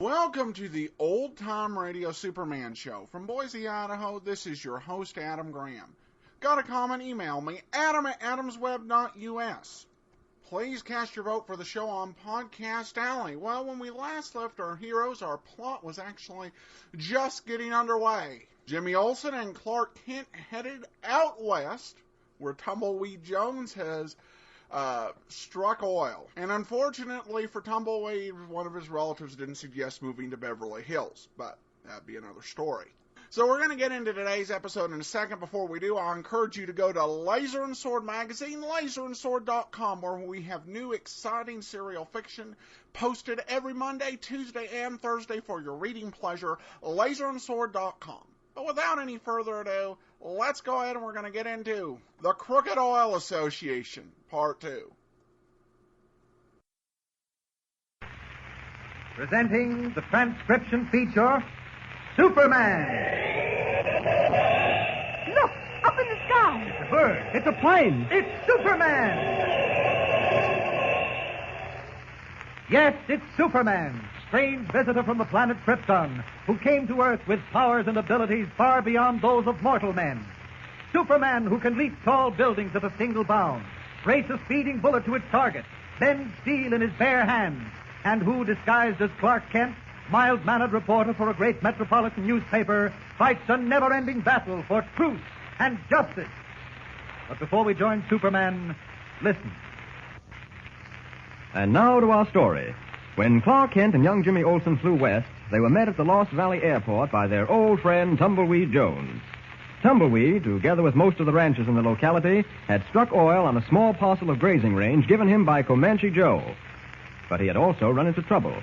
Welcome to the Old Time Radio Superman Show. From Boise, Idaho, this is your host, Adam Graham. Got a comment? Email me, adam@adamsweb.us. Please cast your vote for the show on Podcast Alley. Well, when we last left our heroes, our plot was actually just getting underway. Jimmy Olsen and Clark Kent headed out west, where Tumbleweed Jones has struck oil. And unfortunately for Tumbleweed, one of his relatives didn't suggest moving to Beverly Hills, but that'd be another story. So we're going to get into today's episode in a second. Before we do, I'll encourage you to go to Laser and Sword magazine, laserandsword.com, where we have new exciting serial fiction posted every Monday, Tuesday, and Thursday for your reading pleasure, laserandsword.com. But without any further ado, let's go ahead and we're going to get into the Crooked Oil Association, Part 2. Presenting the transcription feature, Superman. Look, up in the sky. It's a bird. It's a plane. It's Superman. Yes, it's Superman, strange visitor from the planet Krypton, who came to Earth with powers and abilities far beyond those of mortal men. Superman, who can leap tall buildings at a single bound, race a speeding bullet to its target, bend steel in his bare hands, and who, disguised as Clark Kent, mild-mannered reporter for a great metropolitan newspaper, fights a never-ending battle for truth and justice. But before we join Superman, listen. And now to our story. When Clark Kent and young Jimmy Olsen flew west, they were met at the Lost Valley Airport by their old friend Tumbleweed Jones. Tumbleweed, together with most of the ranchers in the locality, had struck oil on a small parcel of grazing range given him by Comanche Joe. But he had also run into trouble.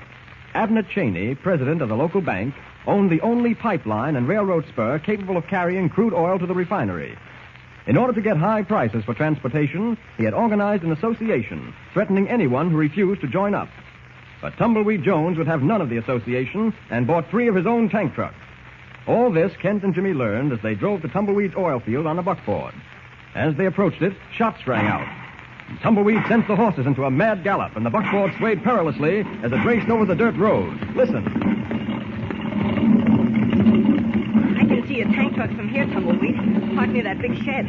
Abner Cheney, president of the local bank, owned the only pipeline and railroad spur capable of carrying crude oil to the refinery. In order to get high prices for transportation, he had organized an association, threatening anyone who refused to join up. But Tumbleweed Jones would have none of the association and bought 3 of his own tank trucks. All this Kent and Jimmy learned as they drove to Tumbleweed's oil field on a buckboard. As they approached it, shots rang out. Tumbleweed sent the horses into a mad gallop, and the buckboard swayed perilously as it raced over the dirt road. Listen. I can see your tank trucks from here, Tumbleweed. Parked near that big shed.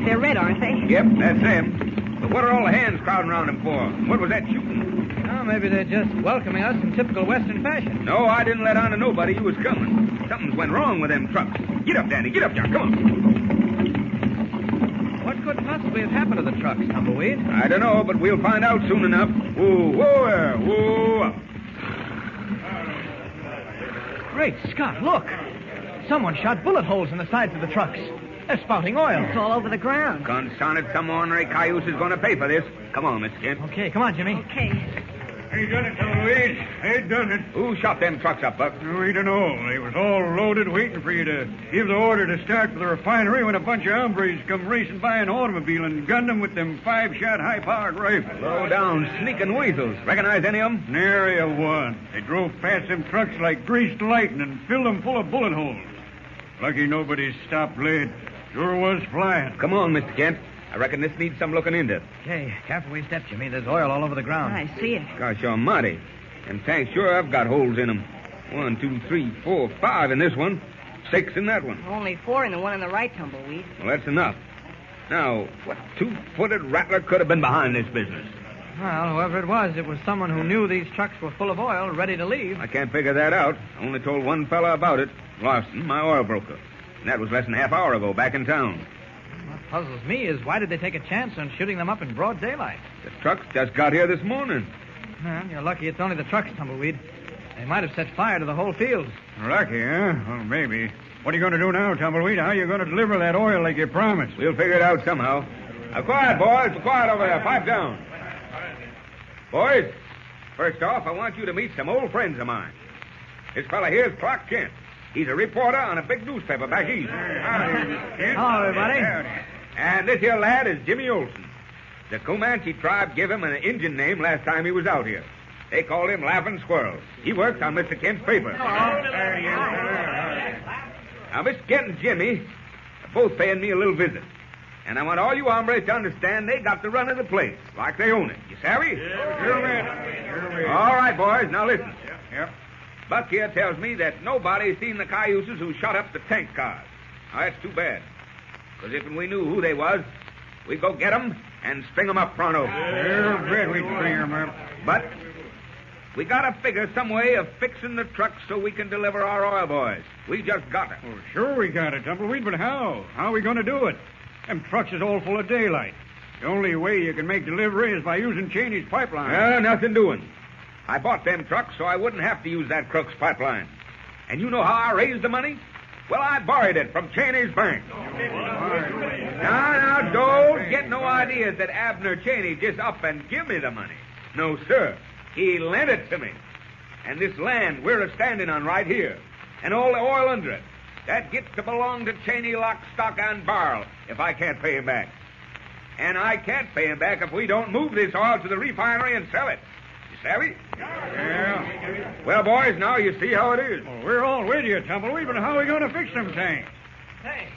They're red, aren't they? Yep, that's them. But what are all the hands crowding around them for? What was that shooting? Oh, maybe they're just welcoming us in typical Western fashion. No, I didn't let on to nobody you was coming. Something's went wrong with them trucks. Get up, Danny. Get up, John. Come on. What could possibly have happened to the trucks, Tumbleweed? I don't know, but we'll find out soon enough. Whoa, whoa there. Whoa up. Great Scott, look. Someone shot bullet holes in the sides of the trucks. They're spouting oil. It's all over the ground. Consarn it, some ornery cayuse is going to pay for this. Come on, Miss Kent. Okay, come on, Jimmy. Okay. He done it, Tumbleweed. He done it. Who shot them trucks up, Buck? We don't know. They was all loaded waiting for you to give the order to start for the refinery when a bunch of hombres come racing by an automobile and gunned them with them 5-shot high-powered rifles. Low down, sneaking weasels. Recognize any of them? Nary a one. They drove past them trucks like greased lightning and filled them full of bullet holes. Lucky nobody stopped lead. Sure was flying. Come on, Mr. Kent. I reckon this needs some looking into. Okay, careful where you step, Jimmy. There's oil all over the ground. I see it. Gosh almighty. Them tanks sure have got holes in them. 1, 2, 3, 4, 5 in this one. 6 in that one. Only 4 in the one on the right, Tumbleweed. Well, that's enough. Now, what 2-footed rattler could have been behind this business? Well, whoever it was someone who knew these trucks were full of oil, ready to leave. I can't figure that out. I only told one fella about it, Larson, my oil broker. And that was less than a half hour ago, back in town. What puzzles me is why did they take a chance on shooting them up in broad daylight? The trucks just got here this morning. Well, you're lucky it's only the trucks, Tumbleweed. They might have set fire to the whole field. Lucky, huh? Well, maybe. What are you going to do now, Tumbleweed? How are you going to deliver that oil like you promised? We'll figure it out somehow. Now, quiet, boys. Quiet over there. Pipe down. Boys, first off, I want you to meet some old friends of mine. This fella here is Clark Kent. He's a reporter on a big newspaper back east. Hello, everybody. And this here lad is Jimmy Olsen. The Comanche tribe gave him an Indian name last time he was out here. They called him Laughing Squirrel. He works on Mr. Kent's paper. Now, Mr. Kent and Jimmy are both paying me a little visit. And I want all you hombres to understand they got the run of the place, like they own it. You savvy? Sure, man. All right, boys. Now listen. Yep. Buck here tells me that nobody's seen the cayuses who shot up the tank cars. Now, that's too bad. Because if we knew who they was, we'd go get 'em and string 'em up pronto. Yeah, bet we'd string 'em up. But we gotta figure some way of fixing the trucks so we can deliver our oil, boys. We just gotta. Oh, sure we got it, Tumbleweed, but how? How are we going to do it? Them trucks is all full of daylight. The only way you can make delivery is by using Cheney's pipeline. Nothing doing. I bought them trucks so I wouldn't have to use that crook's pipeline. And you know how I raised the money? Well, I borrowed it from Cheney's bank. Now, don't get no ideas that Abner Cheney just up and give me the money. No, sir. He lent it to me. And this land we're a-standing on right here, and all the oil under it, that gets to belong to Cheney lock, stock, and barrel if I can't pay him back. And I can't pay him back if we don't move this oil to the refinery and sell it. You savvy? Yeah. Well, boys, now you see how it is. Well, we're all with you, Tumbleweed, but how are we going to fix them tanks? Hey,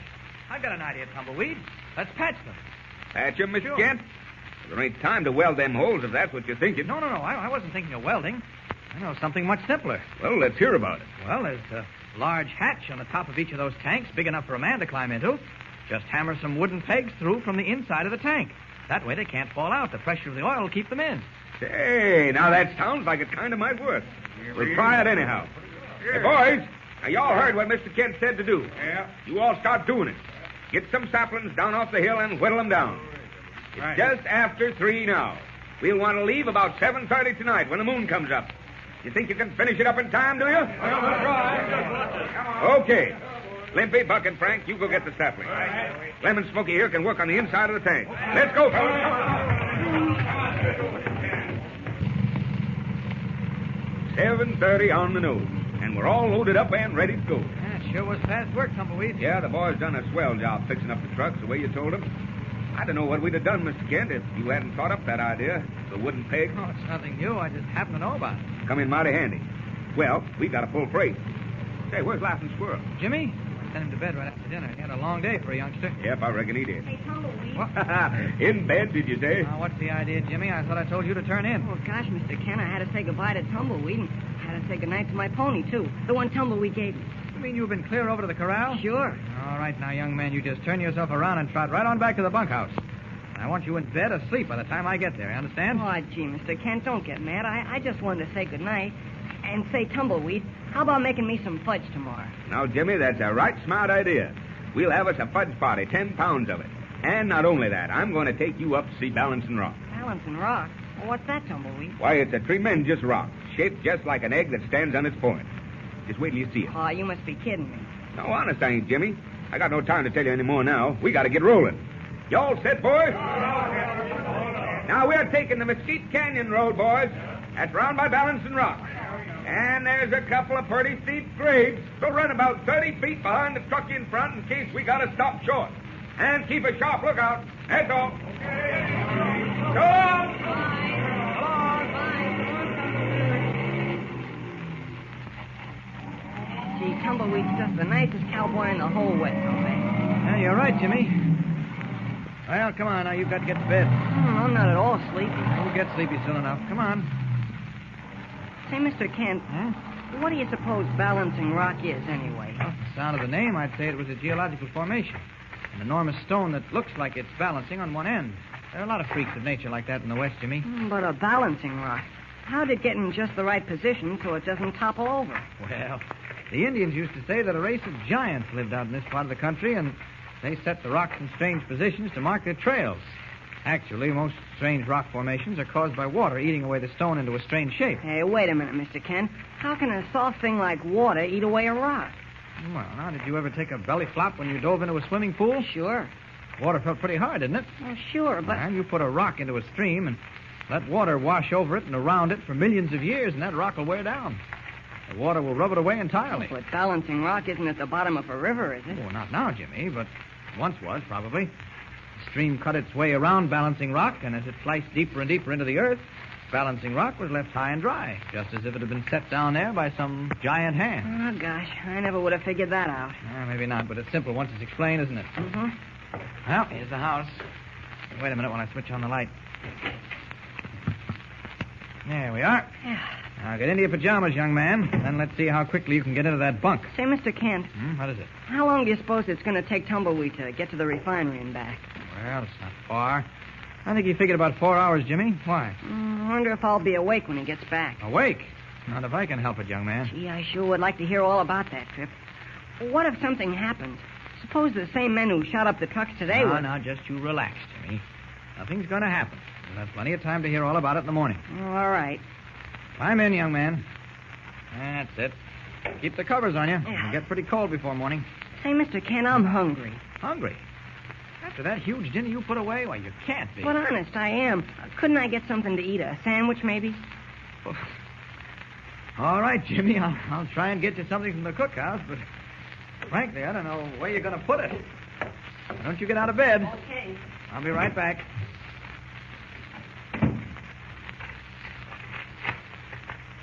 I got an idea, Tumbleweed. Let's patch them. Patch 'em, Mr. Kent? There ain't time to weld them holes if that's what you're thinking. No. I wasn't thinking of welding. I know something much simpler. Well, let's hear about it. Well, there's a large hatch on the top of each of those tanks, big enough for a man to climb into. Just hammer some wooden pegs through from the inside of the tank. That way they can't fall out. The pressure of the oil will keep them in. Say, now that sounds like it kind of might work. We'll try it anyhow. Hey, boys, now y'all heard what Mr. Kent said to do. Yeah. You all start doing it. Get some saplings down off the hill and whittle them down. It's Right. just after 3 now. We'll want to leave about 7:30 tonight when the moon comes up. You think you can finish it up in time, do you? Well, we'll try. Okay. Limpy, Buck, and Frank, you go get the sapling. Clem and Smokey here can work on the inside of the tank. Let's go, fellas. 7:30 on the nose, and we're all loaded up and ready to go. That sure was fast work, Tumbleweed. Yeah, the boys done a swell job fixing up the trucks the way you told them. I don't know what we'd have done, Mr. Kent, if you hadn't thought up that idea, the wooden peg. Oh, it's nothing new. I just happen to know about it. Come in mighty handy. Well, we got a full freight. Say, where's Laughing Squirrel? Jimmy? I sent him to bed right after dinner. He had a long day for a youngster. Yep, I reckon he did. Hey, Tumbleweed. What? In bed, did you say? What's the idea, Jimmy? I thought I told you to turn in. Oh, gosh, Mr. Kent, I had to say goodbye to Tumbleweed, and I had to say goodnight to my pony, too. The one Tumbleweed gave me. You mean you've been clear over to the corral? Sure. All right, now, young man, you just turn yourself around and trot right on back to the bunkhouse. I want you in bed asleep by the time I get there, you understand? Oh, gee, Mr. Kent, don't get mad. I just wanted to say goodnight. And say, Tumbleweed, how about making me some fudge tomorrow? Now, Jimmy, that's a right smart idea. We'll have us a fudge party, 10 pounds of it. And not only that, I'm going to take you up to see Balancing Rock. Balancing Rock? Well, what's that, Tumbleweed? Why, it's a tremendous rock, shaped just like an egg that stands on its point. Just wait till you see it. Oh, you must be kidding me. No, honest, I ain't, Jimmy. I got no time to tell you any more now. We got to get rolling. You all set, boys? Now, we're taking the Mesquite Canyon Road, boys. That's round by Balancing Rock. And there's a couple of pretty steep grades, so run about 30 feet behind the truck in front in case we got to stop short. And keep a sharp lookout. That's all. So long. Gee, Tumbleweed's just the nicest cowboy in the whole West, man. Yeah, you're right, Jimmy. Well, come on now. You've got to get to bed. I'm not at all sleepy. We'll get sleepy soon enough. Come on. Say, Mr. Kent, what do you suppose Balancing Rock is, anyway? Well, the sound of the name, I'd say it was a geological formation. An enormous stone that looks like it's balancing on one end. There are a lot of freaks of nature like that in the West, Jimmy. But a balancing rock. How'd it get in just the right position so it doesn't topple over? Well, the Indians used to say that a race of giants lived out in this part of the country, and they set the rocks in strange positions to mark their trails. Actually, most strange rock formations are caused by water eating away the stone into a strange shape. Hey, wait a minute, Mr. Kent. How can a soft thing like water eat away a rock? Well, now, did you ever take a belly flop when you dove into a swimming pool? Sure. Water felt pretty hard, didn't it? Well, sure, but... Well, you put a rock into a stream and let water wash over it and around it for millions of years, and that rock will wear down. The water will rub it away entirely. But Balancing Rock isn't at the bottom of a river, is it? Oh, not now, Jimmy, but once was, probably. The stream cut its way around Balancing Rock, and as it sliced deeper and deeper into the earth, Balancing Rock was left high and dry, just as if it had been set down there by some giant hand. Oh, gosh, I never would have figured that out. Maybe not, but it's simple once it's explained, isn't it? Mm-hmm. Well, here's the house. Wait a minute while I switch on the light. There we are. Yeah. Now, get into your pajamas, young man. Then let's see how quickly you can get into that bunk. Say, Mr. Kent, What is it? how long do you suppose it's going to take Tumbleweed to get to the refinery and back? Well, it's not far. I think he figured about 4 hours, Jimmy. Why? I wonder if I'll be awake when he gets back. Awake? Not if I can help it, young man. Gee, I sure would like to hear all about that trip. What if something happens? Suppose the same men who shot up the trucks today would... Now, just you relax, Jimmy. Nothing's going to happen. We'll have plenty of time to hear all about it in the morning. All right. Climb in, young man. That's it. Keep the covers on you. Yeah. It'll get pretty cold before morning. Say, Mr. Kent, I'm hungry. Hungry? After that huge dinner you put away? Why, you can't be. But honest, I am. Couldn't I get something to eat? A sandwich, maybe? All right, Jimmy. I'll try and get you something from the cookhouse, but frankly, I don't know where you're going to put it. Don't you get out of bed. Okay. I'll be right back.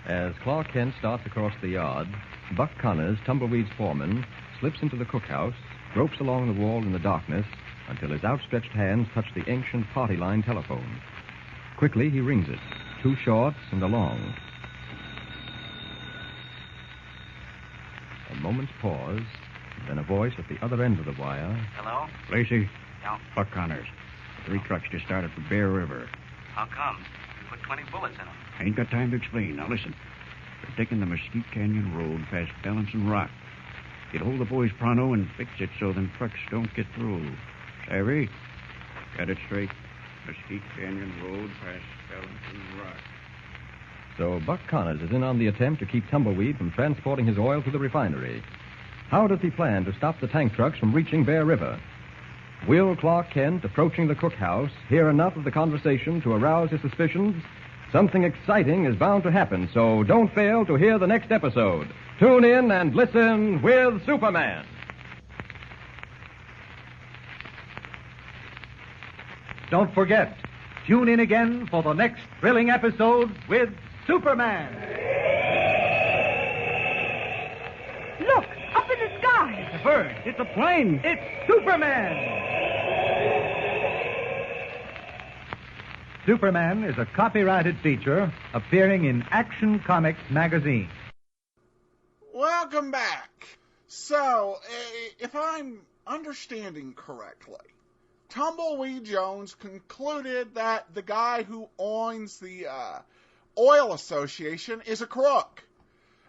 As Clark Kent starts across the yard, Buck Connors, Tumbleweed's foreman, slips into the cookhouse, gropes along the wall in the darkness until his outstretched hands touch the ancient party line telephone. Quickly, he rings it, 2 shorts and a long. A moment's pause, then a voice at the other end of the wire. Hello? Lacey? Yeah. Buck Connors. 3 trucks just started for Bear River. How come? You put 20 bullets in them. I ain't got time to explain. Now listen. They're taking the Mesquite Canyon Road past Balancing Rock. Get hold of the boys pronto and fix it so them trucks don't get through. Savvy? Got it straight. Mesquite Canyon Road past Balancing Rock. So Buck Connors is in on the attempt to keep Tumbleweed from transporting his oil to the refinery. How does he plan to stop the tank trucks from reaching Bear River? Will Clark Kent, approaching the cookhouse, hear enough of the conversation to arouse his suspicions? Something exciting is bound to happen, so don't fail to hear the next episode. Tune in and listen with Superman. Don't forget, tune in again for the next thrilling episode with Superman. Look, up in the sky. It's a bird. It's a plane. It's Superman. Superman is a copyrighted feature appearing in Action Comics magazine. Welcome back. So, if I'm understanding correctly, Tumbleweed Jones concluded that the guy who owns the oil association is a crook,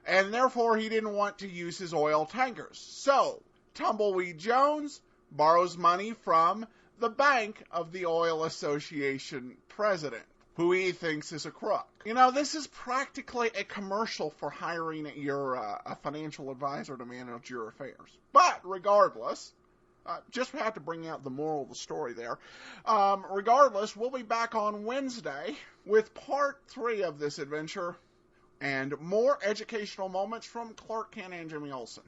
and therefore he didn't want to use his oil tankers. So, Tumbleweed Jones borrows money from the bank of the oil association president, who he thinks is a crook. You know, this is practically a commercial for hiring your a financial advisor to manage your affairs. But regardless, just have to bring out the moral of the story there. Regardless, we'll be back on Wednesday with part 3 of this adventure and more educational moments from Clark Kent and Jimmy Olsen.